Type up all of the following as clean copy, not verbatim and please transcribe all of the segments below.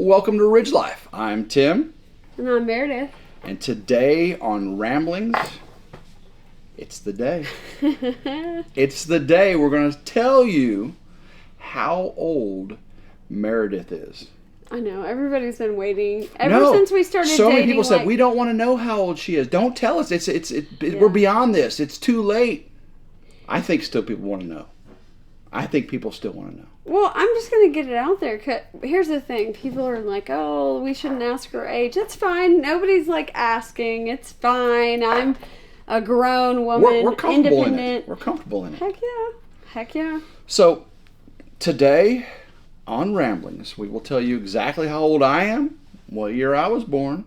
Welcome to Ridge Life. I'm Tim. And I'm Meredith. And today on Ramblings, it's the day. It's the day we're going to tell you how old Meredith is. I know. Everybody's been waiting. Since we started dating. So many people said, we don't want to know how old she is. Don't tell us. We're beyond this. It's too late. I think still people want to know. I think people still want to know. Well, I'm just going to get it out there. 'Cause here's the thing. People are like, oh, we shouldn't ask her age. That's fine. Nobody's like asking. It's fine. I'm a grown woman. We're comfortable independent. in it. We're comfortable in it. Heck yeah. Heck yeah. So, today on Ramblings, we will tell you exactly how old I am, what year I was born,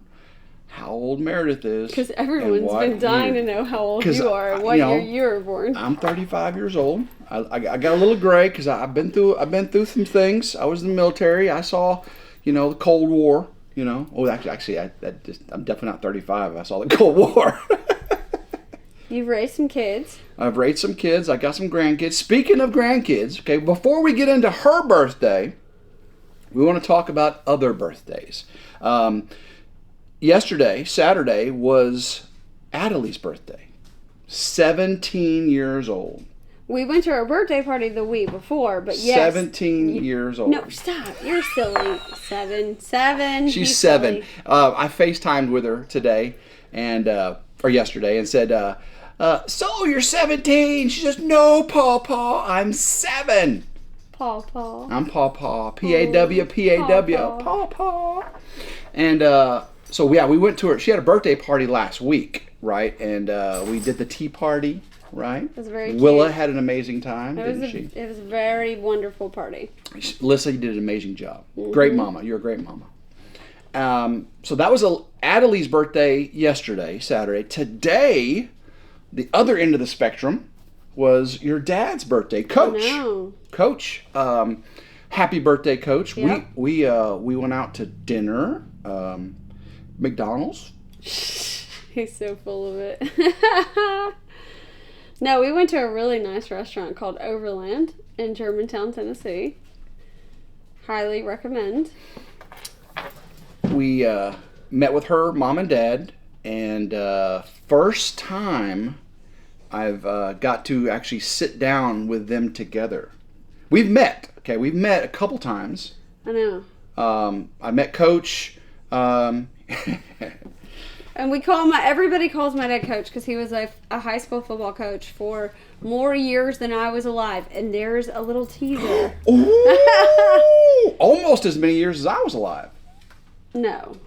how old Meredith is. Because everyone's been dying to know how old you are and what year you were born. I'm 35 years old. I got a little gray because I've been through some things. I was in the military. I saw, the Cold War. Oh, actually, I'm definitely not 35. I saw the Cold War. You've raised some kids. I've raised some kids. I got some grandkids. Speaking of grandkids, okay, before we get into her birthday, we want to talk about other birthdays. Yesterday, Saturday, was Adelie's birthday. 17 years old. We went to her birthday party the week before, but yes. 17 years old. No, stop. You're silly. Seven. She's 7. I FaceTimed with her today, or yesterday, and said, so you're 17? She says, no, Paw, I'm 7. Paw. I'm Paw. P-A-W, P-A-W. Paw. And so, we went to her. She had a birthday party last week, right? And we did the tea party, right? It was very cute. Willa had an amazing time, didn't she? It was a very wonderful party. Lisa, you did an amazing job. Mm-hmm. Great mama. You're a great mama. So that was Adelie's birthday yesterday, Saturday. Today, the other end of the spectrum was your dad's birthday, Coach. I know. Coach, happy birthday, Coach. Yep. We went out to dinner, McDonald's. He's so full of it. No, we went to a really nice restaurant called Overland in Germantown, Tennessee. Highly recommend. We met with her mom and dad, and first time I've got to actually sit down with them together. We've met a couple times. I know. I met Coach. And everybody calls my dad Coach because he was a high school football coach for more years than I was alive. And there's a little teaser. Ooh, almost as many years as I was alive. No.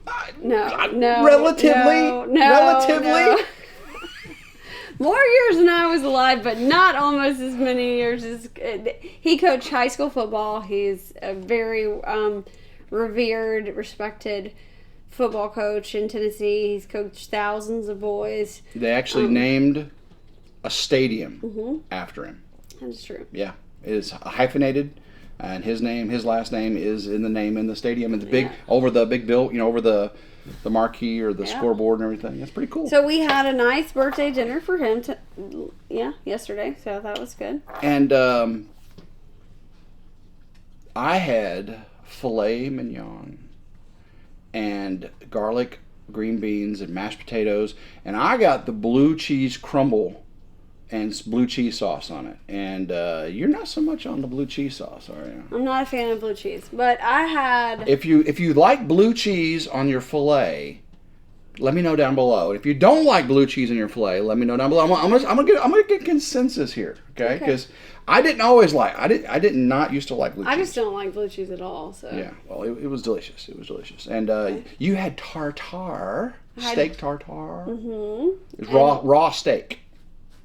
Relatively. No. More years than I was alive, but not almost as many years as... He coached high school football. He's a very revered, respected football coach in Tennessee. He's coached thousands of boys. They actually named a stadium after him. That's true. Yeah. It is hyphenated, and his last name is in the name in the stadium, and over the big bill, over the marquee or the scoreboard and everything. That's pretty cool. So we had a nice birthday dinner for him yesterday, so that was good. And I had filet mignon and garlic green beans and mashed potatoes, and I got the blue cheese crumble and blue cheese sauce on it. And you're not so much on the blue cheese sauce, are you? I'm not a fan of blue cheese, but I had... If you like blue cheese on your filet, let me know down below. If you don't like blue cheese on your filet, let me know down below. I'm gonna get consensus here, okay? Because I didn't always like. I did not used to like blue cheese. I just don't like blue cheese at all. So yeah, well, it was delicious. It was delicious, and you had tartare, steak tartare. Mm-hmm. Raw steak.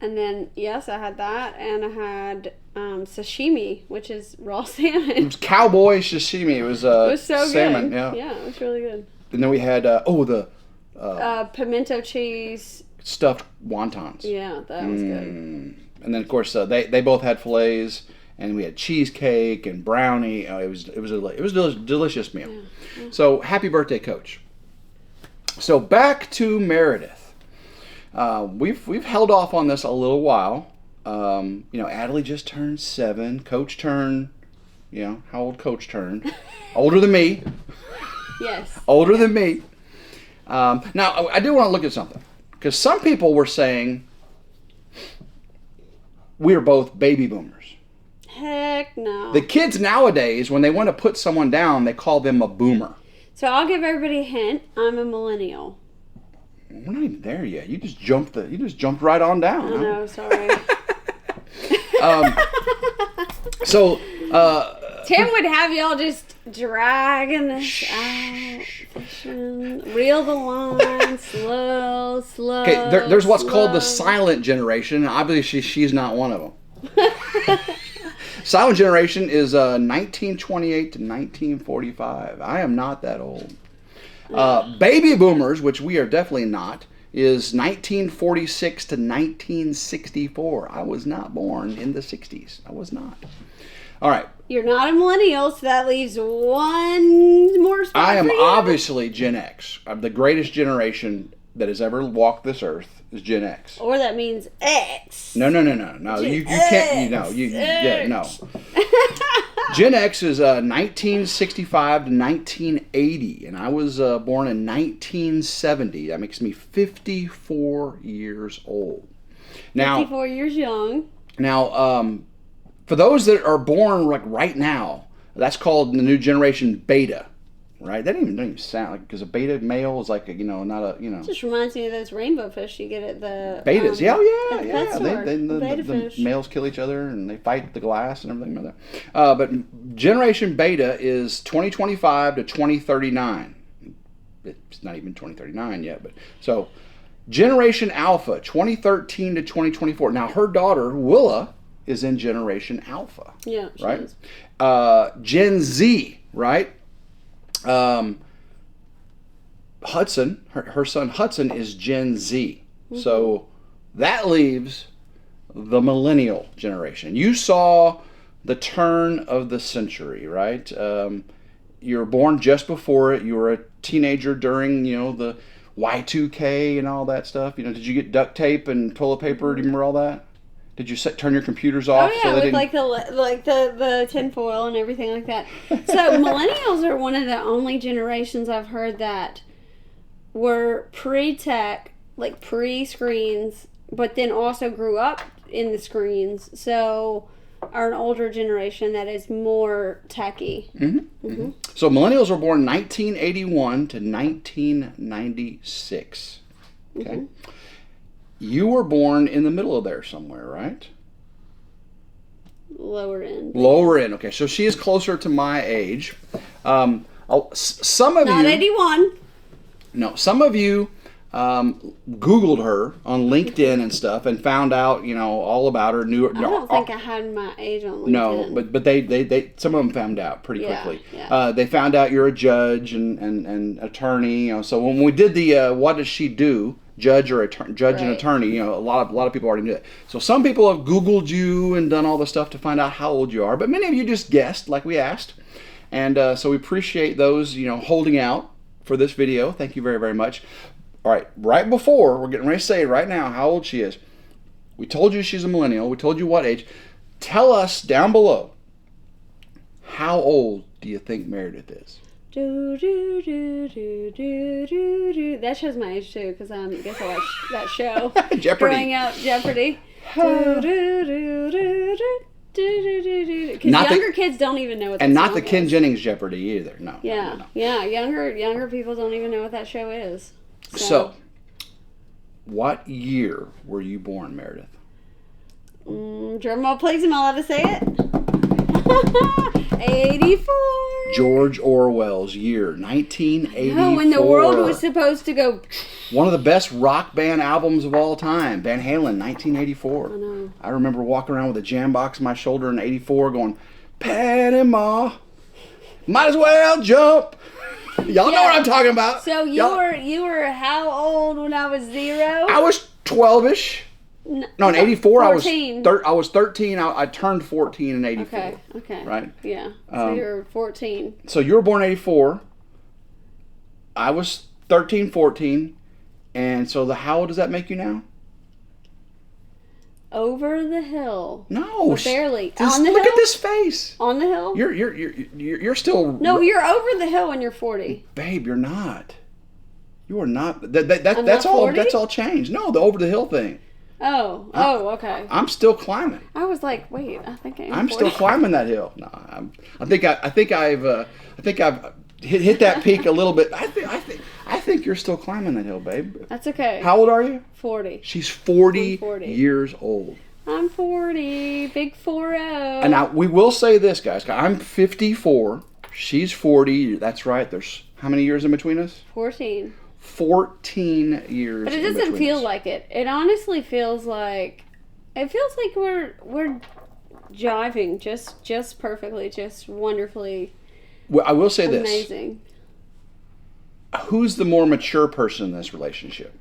And then yes, I had that, and I had sashimi, which is raw salmon. It was cowboy sashimi. It was so salmon. Good. Yeah, it was really good. And then we had pimento cheese stuffed wontons. Yeah, that was good. And then of course they both had fillets, and we had cheesecake and brownie. It was a delicious meal. Yeah. So happy birthday, Coach. So back to Meredith. We've held off on this a little while. Adelie just turned 7. Coach turned, how old Coach turned? Older than me. Yes. Older than me. Now, I do want to look at something. Because some people were saying we are both baby boomers. Heck no. The kids nowadays, when they want to put someone down, they call them a boomer. So I'll give everybody a hint. I'm a millennial. We're not even there yet. You just jumped right on down. I know, sorry. So Tim would have y'all just dragging this out, fishing, reel the line, slow. okay, there's what's called the slow. silent generation. Obviously, she's not one of them. Silent generation is 1928 to 1945. I am not that old. Baby boomers, which we are definitely not, is 1946 to 1964. I was not born in the 60s. I was not. All right. You're not a millennial, so that leaves one more spot. I am for you. obviously Gen X. I'm the greatest generation that has ever walked this earth is Gen X. Or that means X. No. You can't. No. Gen X is 1965 to 1980, and I was born in 1970. That makes me 54 years old. Now, 54 years young. Now, for those that are born like right now, that's called the new generation Beta, right? That don't even sound like, because a beta male is like not a It just reminds me of those rainbow fish you get at the betas. at the pet store. The males kill each other and they fight the glass and everything like that. But generation Beta is 2025 to 2039. It's not even 2039 yet, but so generation Alpha 2013 to 2024. Now her daughter Willa is in generation Alpha. Yeah, right. Is. Gen Z, right? Hudson, her son Hudson is Gen Z. Mm-hmm. So that leaves the millennial generation. You saw the turn of the century, right? You were born just before it. You were a teenager during, the Y2K and all that stuff. Did you get duct tape and toilet paper? Do you remember all that? Did you turn your computers off? Oh yeah, with the tinfoil and everything like that. So millennials are one of the only generations I've heard that were pre-tech, like pre-screens, but then also grew up in the screens. So are an older generation that is more techy. Mm-hmm. Mm-hmm. So millennials were born 1981 to 1996. Okay. Mm-hmm. You were born in the middle of there somewhere, right? Lower end. Lower end. Okay, so she is closer to my age. Some of Not you... 81. No, some of you Googled her on LinkedIn and stuff and found out, all about her. I don't think I had my age on LinkedIn. No, but they some of them found out pretty quickly. Yeah. They found out you're a judge and attorney. So when we did the what does she do? Judge and attorney, a lot of people already knew that. So some people have Googled you and done all the stuff to find out how old you are, but many of you just guessed like we asked. And so we appreciate those, holding out for this video. Thank you very, very much. All right, right before, we're getting ready to say right now how old she is. We told you she's a millennial. We told you what age. Tell us down below, how old do you think Meredith is? That shows my age too, because I guess I watched that show. Jeopardy. Growing up, Jeopardy. Because younger kids don't even know what that and not song the Ken is. Jennings Jeopardy either. No. Yeah, no. Yeah. Younger people don't even know what that show is. So what year were you born, Meredith? Drum roll, please. Am I allowed to say it? 84. George Orwell's year, 1984. No, when the world was supposed to go. One of the best rock band albums of all time, Van Halen, 1984. I know. I remember walking around with a jam box on my shoulder in 84 going, Panama, might as well jump. Y'all know what I'm talking about. So you were how old when I was 0? I was 12-ish. No, in 84 I was 13. I turned 14 in 84. Okay. Right? Yeah. So you're 14. So you were born in 84. I was 13, 14. And so how old does that make you now? over the hill. No, But barely. On the look hill? at this face. On the hill? You're still. No, you're over the hill when you're 40. Babe, you're not. You are not. That's not all. 40? That's all changed. No, the over the hill thing. Oh, okay. I'm still climbing. I was like, wait, I think I'm 40. still climbing that hill. No, I think I've hit that peak a little bit. I think you're still climbing that hill, babe. That's okay. How old are you? 40. She's 40, I'm 40. years old. I'm 40. Big 40. And now we will say this, guys. I'm 54. She's 40. That's right. There's how many years in between us? 14. 14 years. But it doesn't feel like it. It honestly feels like we're jiving just perfectly, just wonderfully. Well, I will say this. Amazing. Who's the more mature person in this relationship?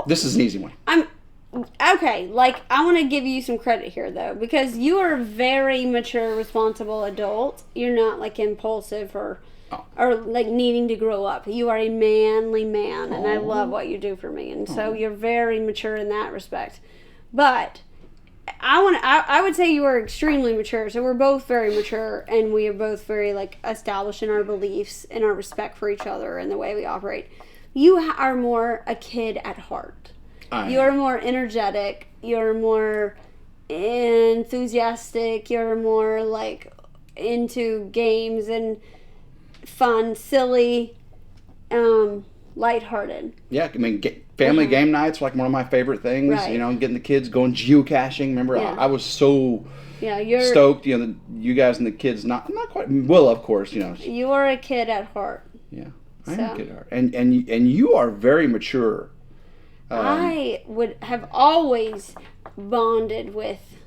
This is an easy one. Okay, like, I want to give you some credit here, though, because you are a very mature, responsible adult. You're not, like, impulsive or like, needing to grow up. You are a manly man, and I love what you do for me, and so you're very mature in that respect. But I would say you are extremely mature, so we're both very mature, and we are both very, like, established in our beliefs and our respect for each other and the way we operate. You are more a kid at heart. You're more energetic. You're more enthusiastic. You're more, like, into games and fun, silly, lighthearted. Yeah, I mean, family game nights are like one of my favorite things. Right. You know, getting the kids going geocaching. Remember, I was so you're stoked. You know, you guys and the kids not quite. Well, of course, you know. You are a kid at heart. Yeah, I am a kid at heart, and you are very mature. I would have always bonded with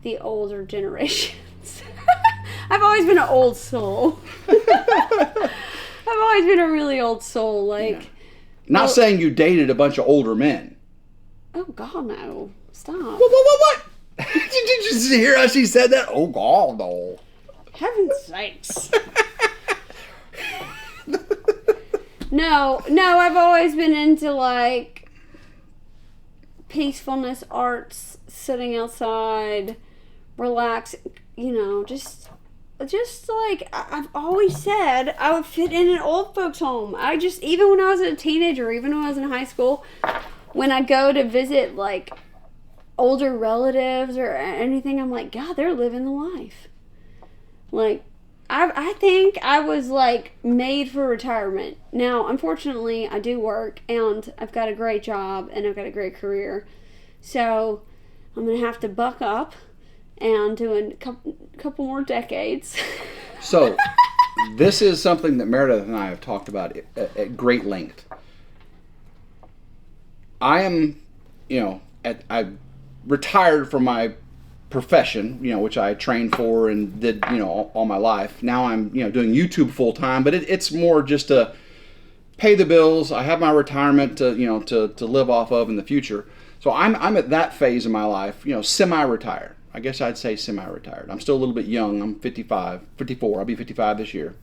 the older generations. I've always been an old soul. I've always been a really old soul. Like, not saying you dated a bunch of older men. Oh God, no! Stop. What? Did you just hear how she said that? Oh God, no! Heaven's sakes! No, I've always been into, like, peacefulness, arts, sitting outside, relax, you know, just like I've always said, I would fit in an old folks home. Even when I was a teenager, even when I was in high school, when I go to visit, like, older relatives or anything, I'm like, God, they're living the life. Like, I think I was, like, made for retirement. Now, unfortunately, I do work, and I've got a great job, and I've got a great career. So, I'm going to have to buck up and do a couple more decades. So, this is something that Meredith and I have talked about at great length. I am, I retired from my profession, which I trained for and did, all my life. Now I'm, doing YouTube full time, but it's more just to pay the bills. I have my retirement to live off of in the future. So I'm at that phase of my life, semi-retired. I guess I'd say semi-retired. I'm still a little bit young. I'm 54. I'll be 55 this year.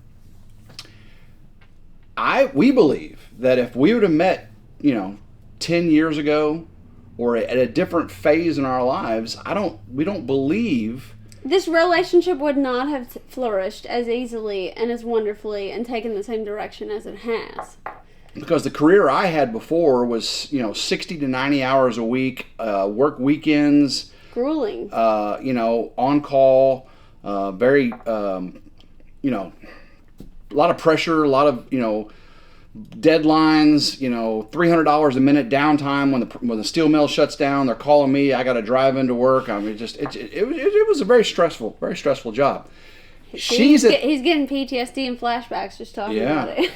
We believe that if we would have met, 10 years ago, or at a different phase in our lives, we don't believe this relationship would not have flourished as easily and as wonderfully and taken the same direction as it has. Because the career I had before was, 60 to 90 hours a week, work weekends, grueling, on call, very, a lot of pressure, a lot of, deadlines, $300 a minute downtime when the steel mill shuts down. They're calling me. I got to drive into work. I mean, it was a very stressful job. He's getting PTSD and flashbacks just talking about it.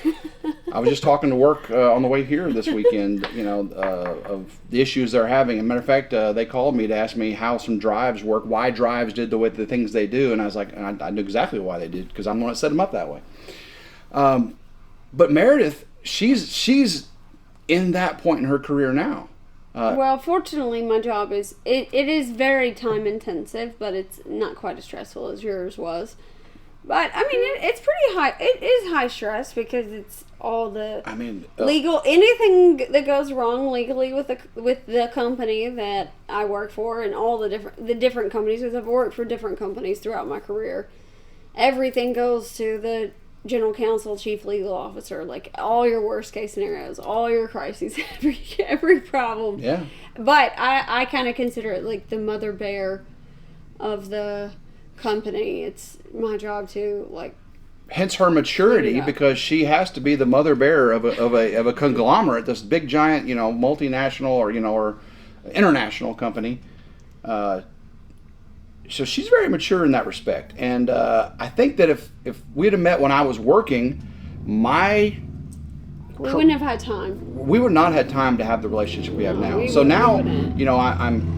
I was just talking to work on the way here this weekend, of the issues they're having. As a matter of fact, they called me to ask me how some drives work, why drives did the things they do, and I was like, I knew exactly why they did, because I'm the one that set them up that way. But Meredith, she's in that point in her career now. Well, fortunately, my job is it is very time intensive, but it's not quite as stressful as yours was. But I mean, it's pretty high. It is high stress because it's all the legal anything that goes wrong legally with the company that I work for, and all the different companies, because I've worked for different companies throughout my career. Everything goes to the general counsel, chief legal officer, like all your worst case scenarios, all your crises, every problem. Yeah. But I kind of consider it like the mother bear of the company. It's my job to like. Hence her maturity, because she has to be the mother bearer of a conglomerate, this big giant, multinational or or international company. So she's very mature in that respect, and I think that if we'd have met when I was working, we wouldn't have had time. We would not have had time to have the relationship we have now. So now, I'm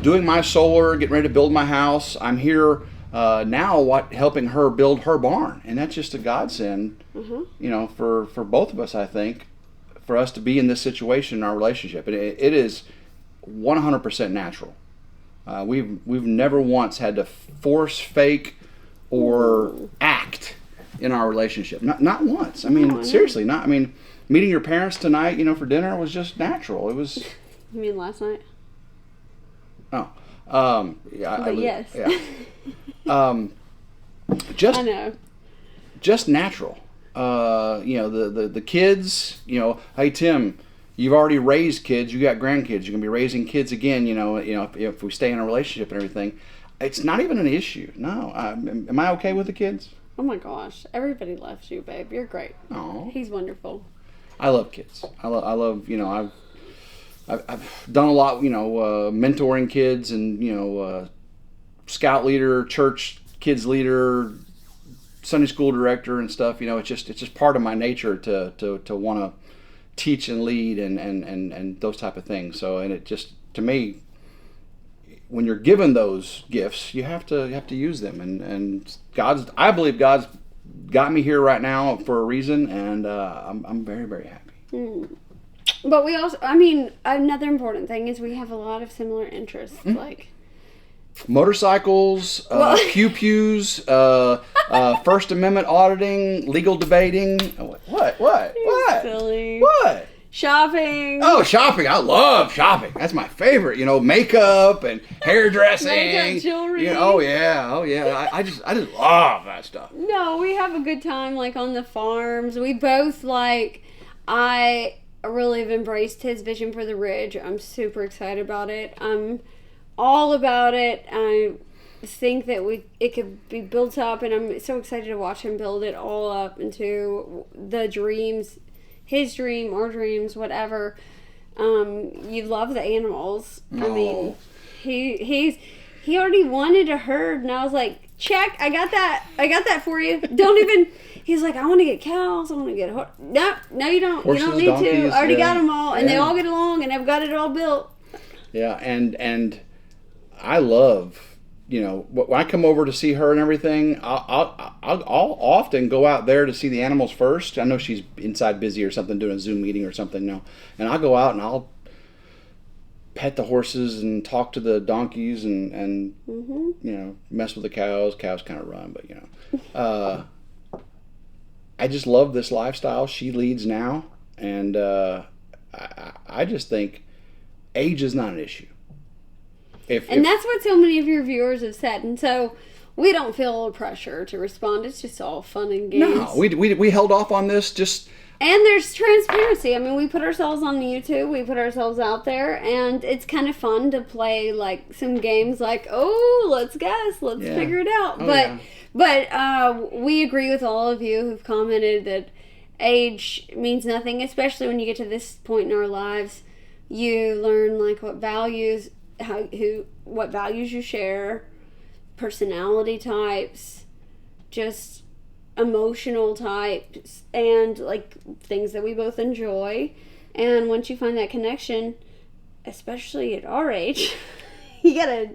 doing my solar, getting ready to build my house. I'm here now, helping her build her barn, and that's just a godsend, for both of us. I think for us to be in this situation in our relationship, it is 100% natural. We've never once had to force, fake, or act in our relationship. Not once. I mean, seriously, not. I mean, meeting your parents tonight, for dinner was just natural. It was. You mean last night? Oh, yes. Yeah. Just. I know. Just natural. The kids. Hey Tim. You've already raised kids. You got grandkids. You're gonna be raising kids again. If we stay in a relationship and everything, it's not even an issue. No, am I okay with the kids? Oh my gosh, everybody loves you, babe. You're great. Oh, he's wonderful. I love kids. I love. I've done a lot. Mentoring kids and scout leader, church kids leader, Sunday school director and stuff. It's just part of my nature to want to teach and lead and those type of things. So, and it just, to me, when you're given those gifts, you have to use them, and I believe God's got me here right now for a reason, and I'm very, very happy. But we also, another important thing is we have a lot of similar interests, like motorcycles, pew-pews, First Amendment auditing, legal debating. What? Silly. What? Shopping. Oh, shopping. I love shopping. That's my favorite. Makeup and hairdressing. Makeup, jewelry. Oh yeah. I just love that stuff. No, we have a good time, like, on the farms. We both, I really have embraced his vision for the Ridge. I'm super excited about it. I'm all about it. I think that it could be built up, and I'm so excited to watch him build it all up into the dreams, his dream, our dreams, whatever. You love the animals. Oh. I mean, he already wanted a herd, and I was like, check, I got that for you. Don't even. He's like, I want to get cows. I want to get no, you don't. Horses, you don't need donkeys, to. I already got them all, and yeah. they all get along, and I've got it all built. Yeah, and I love, when I come over to see her and everything, I'll often go out there to see the animals first. I know she's inside busy or something, doing a Zoom meeting or something now, and I'll go out and I'll pet the horses and talk to the donkeys and mess with the cows. Cows kind of run, but I just love this lifestyle she leads now, and I just think age is not an issue. And that's what so many of your viewers have said, and so we don't feel a pressure to respond. It's just all fun and games. No, we held off on this just. And there's transparency. I mean, we put ourselves on YouTube, we put ourselves out there, and it's kind of fun to play some games let's guess, let's figure it out. But we agree with all of you who've commented that age means nothing, especially when you get to this point in our lives. You learn what values you share, personality types, just emotional types, and things that we both enjoy. And once you find that connection, especially at our age, you gotta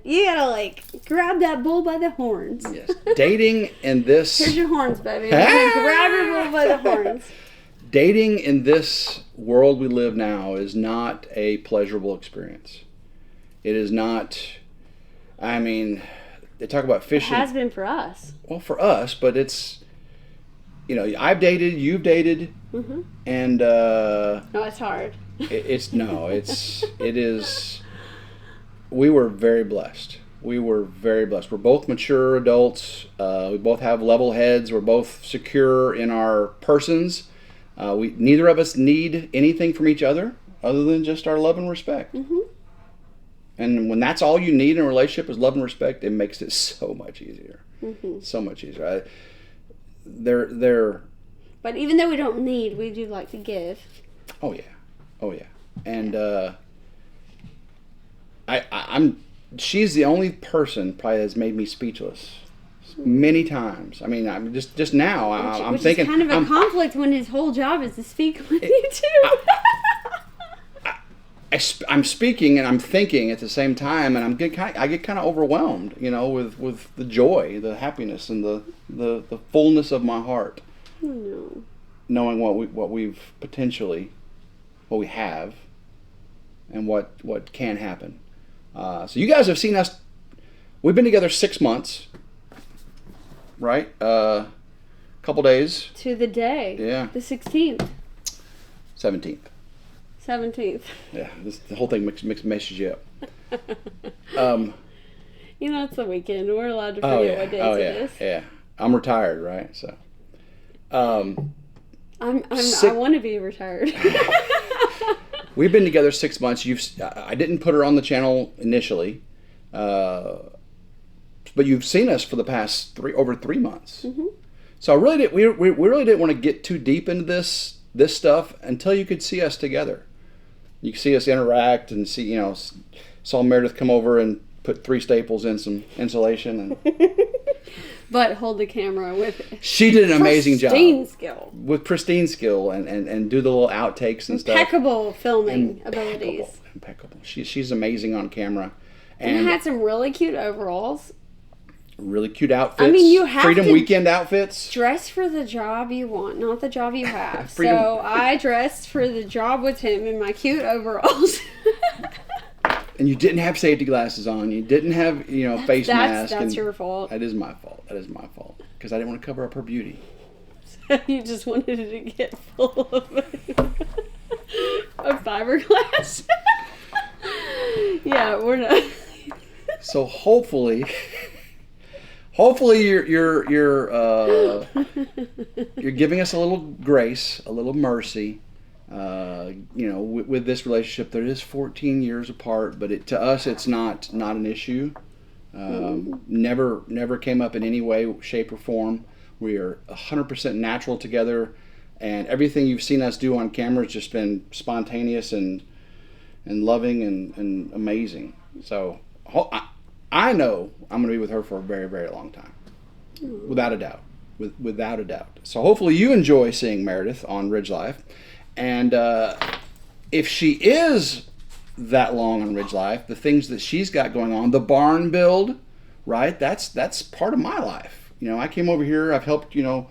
grab that bull by the horns. Yes. Dating in this. Here's your horns, baby. Grab your bull by the horns. Dating in this world we live now is not a pleasurable experience. It is not. I mean, they talk about It fishing. has been for us. Well, for us, but it's, you know, I've dated, you've dated, and No, it's hard. it is. We were very blessed. We're both mature adults. We both have level heads. We're both secure in our persons. Neither of us need anything from each other than just our love and respect. And when that's all you need in a relationship is love and respect, it makes it so much easier. So much easier. But even though we don't need, we do like to give. Oh yeah. And she's the only person probably that's made me speechless many times. I mean, I'm just now. I'm thinking. It's kind of a conflict when his whole job is to speak with you too. I'm speaking and I'm thinking at the same time, and I get kind of overwhelmed, you know, with the joy, the happiness, and the fullness of my heart. Oh, no. Knowing what we have, and what can happen. So you guys have seen us. We've been together 6 months, right? Couple days. To the day. Yeah. The 16th. 17th. 17th. Yeah, the whole thing messes you up. You know, it's the weekend. We're allowed to forget what days it is. Yeah. I'm retired, right? So. I want to be retired. We've been together 6 months. I didn't put her on the channel initially, but you've seen us for the past over 3 months. So we really didn't want to get too deep into this stuff until you could see us together. You could see us interact and see, you know, saw Meredith come over and put 3 staples in some insulation and. But hold the camera with. She did an amazing job. With pristine skill and do the little outtakes and stuff. Impeccable filming abilities. Impeccable. She's amazing on camera. And had some really cute overalls. Really cute outfits. I mean, you have Freedom to weekend outfits. Dress for the job you want, not the job you have. So I dressed for the job with him in my cute overalls. And you didn't have safety glasses on. You didn't have, you know, face mask. That's your fault. That is my fault. Because I didn't want to cover up her beauty. So you just wanted it to get full of fiberglass. Yeah, we're not. So hopefully you're giving us a little grace, a little mercy. You know, with this relationship, that is 14 years apart, but to us, it's not an issue. Never came up in any way, shape, or form. We are 100% natural together, and everything you've seen us do on camera has just been spontaneous and loving and amazing. So I know I'm going to be with her for a very, very long time, without a doubt. Without a doubt. So hopefully you enjoy seeing Meredith on RidgeLife. And if she is that long on RidgeLife, the things that she's got going on, the barn build, right? That's part of my life. You know, I came over here. I've helped, you know,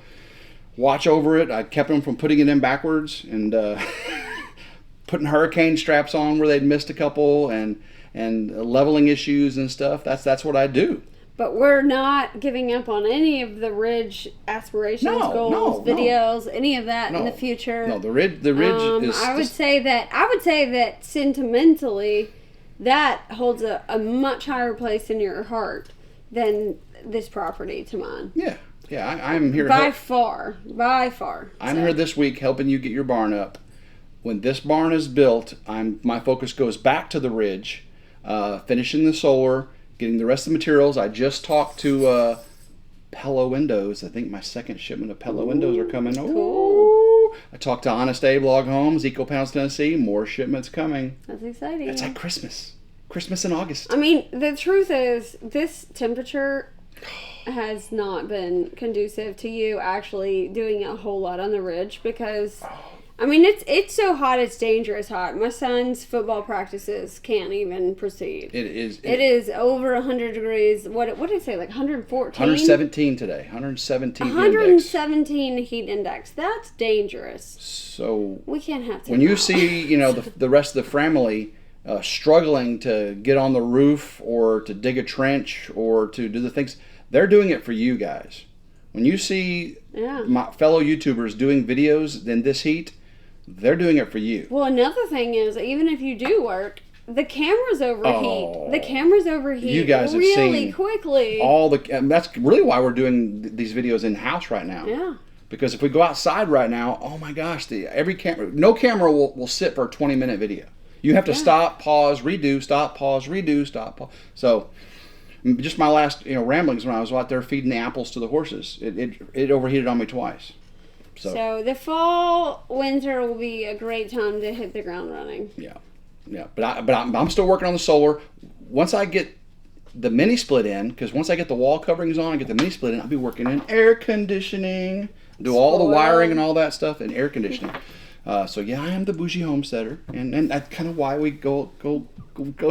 watch over it. I kept them from putting it in backwards and putting hurricane straps on where they'd missed a couple and leveling issues and stuff. That's what I do. But we're not giving up on any of the Ridge aspirations, goals, videos, any of that in the future. No, the Ridge is. I would say that sentimentally, that holds a much higher place in your heart than this property to mine. Yeah, I'm here. By far. I'm here this week helping you get your barn up. When this barn is built, my focus goes back to the Ridge, finishing the solar. Getting the rest of the materials. I just talked to Pella Windows. I think my second shipment of Pella Windows are coming. Cool. I talked to Honest Abe Log Homes, Eco Pounds, Tennessee. More shipments coming. That's exciting. It's like Christmas. Christmas in August. I mean, the truth is, this temperature has not been conducive to you actually doing a whole lot on the Ridge because... I mean, it's so hot, it's dangerous hot. My son's football practices can't even proceed. It is over 100 degrees. What did it say, like 114? 117 today. 117 117 heat index. That's dangerous. So we can't have to. When you see, you know, the rest of the family struggling to get on the roof or to dig a trench or to do the things. They're doing it for you guys. When you see my fellow YouTubers doing videos in this heat, they're doing it for you. Well, another thing is, even if you do work, the cameras overheat. The cameras overheat you guys have really seen quickly. That's really why we're doing these videos in house right now. Yeah. Because if we go outside right now, oh my gosh, no camera will sit for a 20-minute video. You have to stop, pause, redo, stop, pause, redo, stop, pause. So, just my last ramblings when I was out there feeding the apples to the horses, it overheated on me twice. So the fall, winter will be a great time to hit the ground running. Yeah. But I'm still working on the solar. Once I get the mini split in, because once I get the wall coverings on, I get the mini split in, I'll be working in air conditioning, do all the wiring and all that stuff in air conditioning. So yeah, I am the bougie homesteader, and that's kind of why we go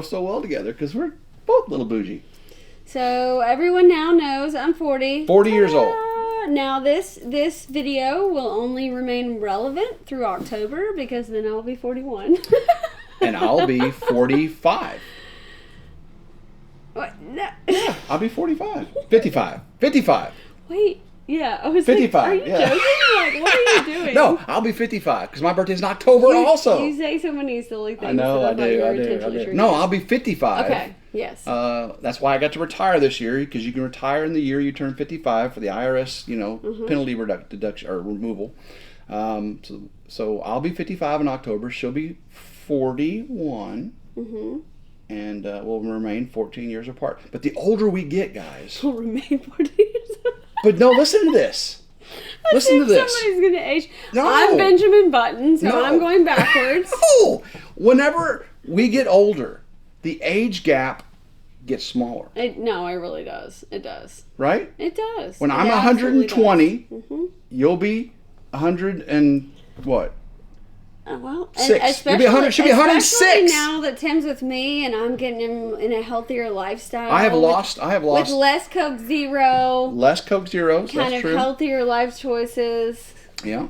so well together, because we're both a little bougie. So everyone now knows I'm 40. 40 years old. Now this video will only remain relevant through October, because then I'll be 41. And I'll be 45. What? No. Yeah, I'll be 45. 55. Wait. Yeah, I was 55, like, are you yeah. joking? Like, what are you doing? No, I'll be 55 because my birthday's in October also. You say so many silly things. I know, I do. No, I'll be 55. Okay, yes. That's why I got to retire this year, because you can retire in the year you turn 55 for the IRS, penalty deduction or removal. So I'll be 55 in October. She'll be 41. Mm-hmm. And we'll remain 14 years apart. But the older we get, guys. We'll remain 14 years apart. But no, listen to this. Listen to this. Somebody's going to age. No. I'm Benjamin Button, so I'm going backwards. No. Whenever we get older, the age gap gets smaller. No, it really does. It does. Right? It does. When I'm 120, you'll be 100 and what? Well, Six. She'll be 106. Especially now that Tim's with me and I'm getting him in a healthier lifestyle. I have lost. With less Coke Zero. Less Coke Zeros. Kind that's of true. Healthier life choices. Yeah.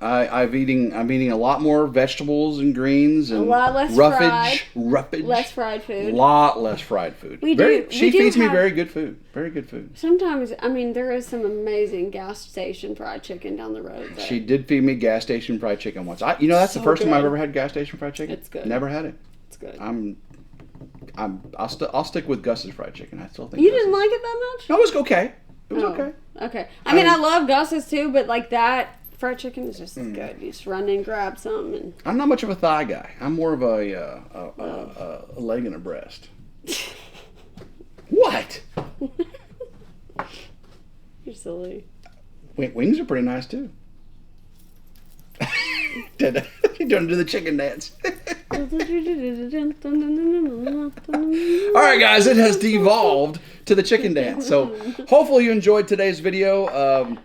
I'm eating a lot more vegetables and greens and a lot less roughage. Less fried food. A lot less fried food. She feeds me very good food. Very good food. Sometimes, there is some amazing gas station fried chicken down the road. She did feed me gas station fried chicken once. That's the first time I've ever had gas station fried chicken. It's good. Never had it. It's good. I'll stick with Gus's fried chicken. I still think you didn't like it that much. No, it was okay. It was okay. Okay. I love Gus's too, but like that. Fried chicken is just good. You just run in, grab some, and I'm not much of a thigh guy. I'm more of a leg and a breast. What? You're silly. Wings are pretty nice too. You're doing the chicken dance. All right, guys, it has devolved to the chicken dance. So hopefully you enjoyed today's video.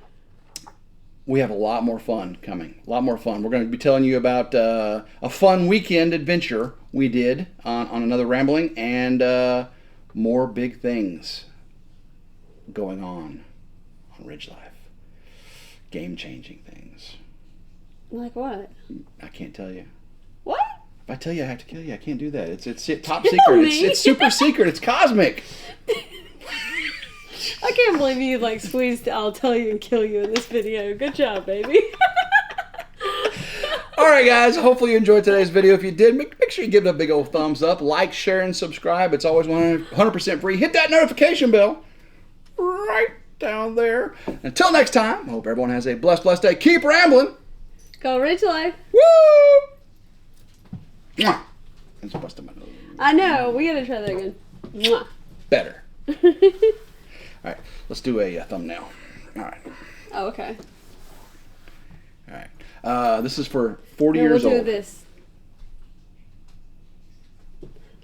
We have a lot more fun coming. A lot more fun. We're going to be telling you about a fun weekend adventure we did on another Rambling, and more big things going on RidgeLife. Game-changing things. Like what? I can't tell you. What? If I tell you, I have to kill you. I can't do that. It's top secret. It's super secret. It's cosmic. I can't believe you squeezed I'll tell you and kill you in this video. Good job, baby. All right, guys. Hopefully you enjoyed today's video. If you did, make sure you give it a big old thumbs up. Like, share, and subscribe. It's always 100% free. Hit that notification bell right down there. Until next time, I hope everyone has a blessed day. Keep rambling. Go RidgeLife. Woo! Mwah. It's busting my nose. I know. We got to try that again. Mwah. Better. All right, let's do a thumbnail. All right. Oh, okay. All right. This is for 40 years old. We'll do this.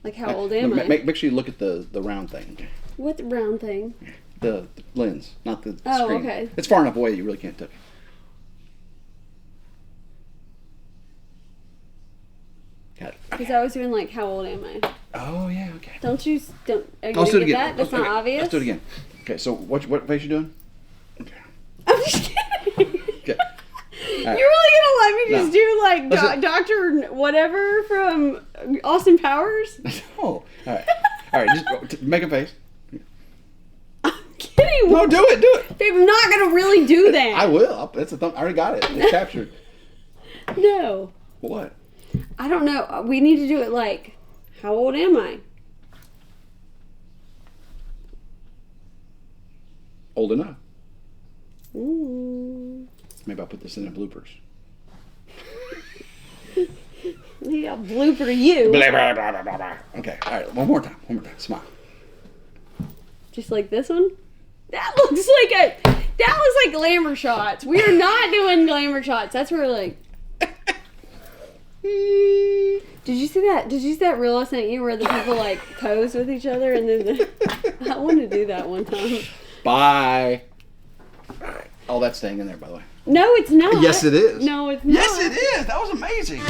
Like, how old am I? Make sure you look at the round thing. What round thing? The lens, not the screen. Oh, okay. It's far enough away you really can't touch it. Got it. Okay. Because I was doing how old am I? Oh, yeah, okay. Are you Let's do it again. that? That's not obvious? Let's do it again. Okay, so what face you doing? Okay. I'm just kidding. Okay. Right. You're really going to let me just do Dr. whatever from Austin Powers? Oh, all right. All right, just make a face. I'm kidding. No, do it. Babe, I'm not going to really do that. I will. That's a thumb. I already got it. It's captured. No. What? I don't know. We need to do it like, how old am I? Old enough. Ooh. Maybe I'll put this in the bloopers. Maybe I'll blooper you. Blah, blah, blah, blah, blah, blah. Okay, all right. One more time. Smile. Just like this one? That looks like glamour shots. We are not doing glamour shots. That's where like. Did you see that? Did you see that reel I sent you where the people like pose with each other and then I want to do that one time. Bye. All right. Oh, that's staying in there, by the way. No, it's not. Yes, it is. No, it's not. Yes, it is. That was amazing.